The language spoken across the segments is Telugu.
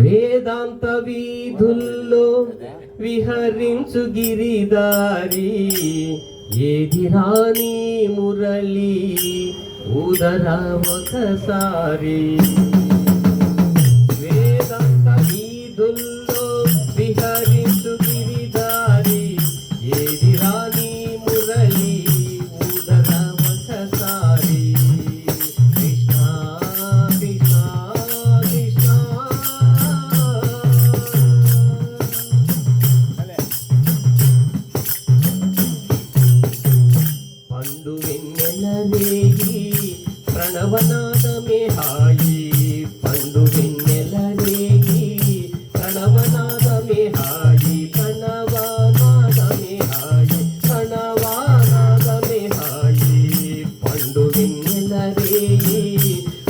వేదాంత వీధుల్లో విహరించు గిరిదారి, ఏది రాని మురళి ఉదరా ఒకసారి. వేదాంత వీధుల్లో విహరించు గిరిదారి, ఏది రాని మురళి ఉదరా ఒకసారి. కృష్ణ కృష్ణ కృష్ణ పండు వెన్నెల రేగి ప్రణవనాదమే హాయి, పండు వెన్నెల రేగి ప్రణవనాదమే హాయి, ప్రణవనాదమే హాయి, ప్రణవనాదమే హాయి. పండు వెన్నెల రేగి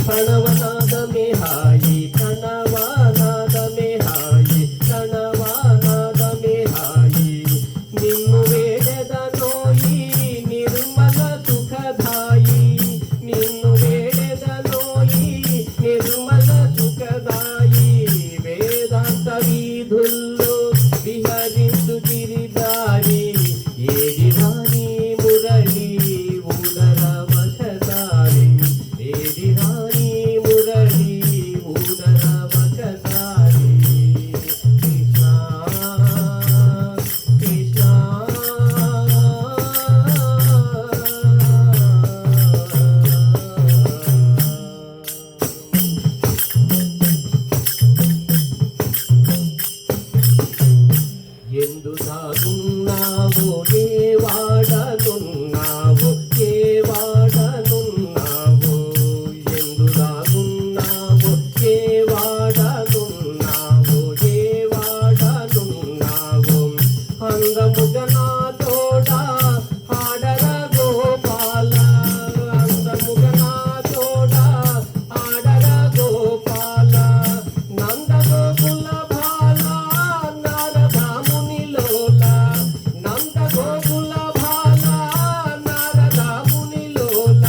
ప్రణవనాదమే హాయి, ప్రణవనాదమే హాయి, ప్రణవనాదమే హాయి. నిన్ను వేడెదనోయి నిర్మల సుఖదాయి, నిన్ను వేడెదనోయి నిర్మల సుఖదాయి. వేదాంత వీధుల్లో విహరించు గిరిదారి, ఏది రాని మురళి ఉదర వకసారి, ఏది రాని మురళి ఉదర వకసారి. కృష్ణ కృష్ణ ఎందు దాగున్నావు ఏ వాడనున్నావు, ఏ వాడనున్నావు. ఎందు దాగున్నావు ఏ వాడనున్నావు, ఏ వాడనున్నావు. అందముగ నా తోడ ఆడర గోపాల, అందముగ నా తోడ ఆడర గోపాల. నందగోకుల బాల నారదామునిలోల, నందగోకుల బాల నారదామునిలోల.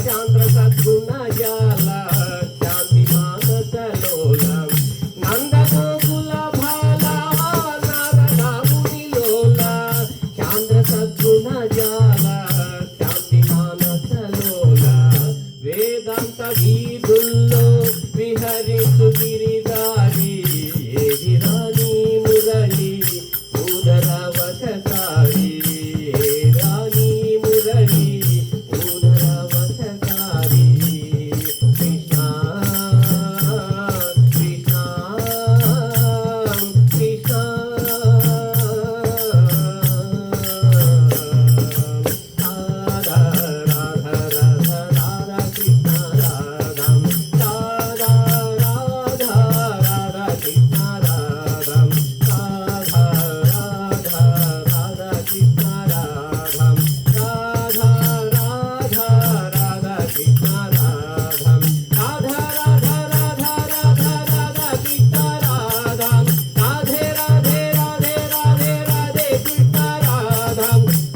చాంద్ర సద్గుణ జాల శాంతి మానసలోల, నందగోకుల బాల నారదామునిలోల. చాంద్ర సద్గుణ జాల శాంతి మానసలోల. వేదాంత వీధుల్లో విహరించు గిరిదారి, ఏది రాని మురళి ఉదర వకసారి, ఏది రాని మురళి ఉదర వకసారి. కృష్ణ కృష్ణ కృష్ణ రాధా రాధా రాధా రాధా కృష్ణ రాధా రాధా రాధా రాధా కృష్ణ రాధా రాధా రాధా రాధా కృష్ణ రాధా రాధా రాధా రాధా కృష్ణ రాధా రాధా రాధా రాధా రాధా రాధా కృష్ణ రాధా రాధే రాధే రాధే రాధే రాధే కృష్ణ రాధా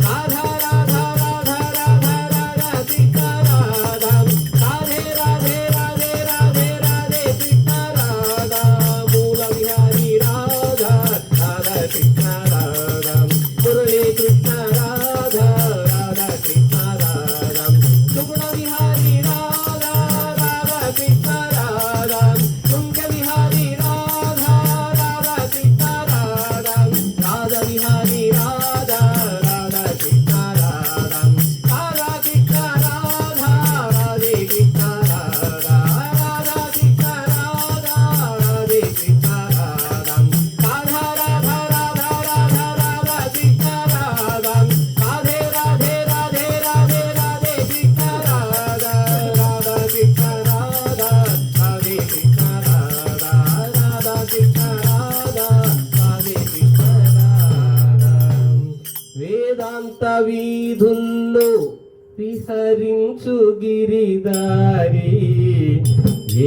రాధా రాధా రాధా రాధా రాధా కృష్ణ రాధా రాధే రాధే రాధే రాధే రాధే కృష్ణ రాధా. మూల విహారీ రాధా రాధా కృష్ణ రాధా, మురళీ కృష్ణ రాధా రాధా కృష్ణ రాధా. సుగుణ విహారీ రాధా రాధా కృష్ణ రాధా, కుంజ విహారీ రాధా రాధా కృష్ణ రాధా. రాధ విహారీ రాధా రాధా కృష్ణ రాధా, రాధా కృష్ణ రాధా రాధే కృష్ణ రాధా, రాధా కృష్ణ రాధా రాధే కృష్ణ రాధా. రాధా రాధా రాధా రాధా రాధా కృష్ణ రాధా, రాధే రాధే రాధే రాధే రాధే కృష్ణ రాధా, రాధా కృష్ణ రాధా రాధే కృష్ణ రాధా, రాధా కృష్ణ రాధా రాధే కృష్ణ రాధా. వేదాంత వీధుల్లో విహరించు గిరిదారి,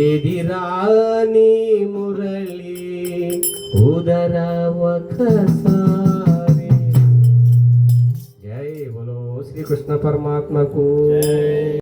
ఏది రాని మురళి ఉదర ఒకసారి. జై బోలో శ్రీ कृष्ण परमात्मा को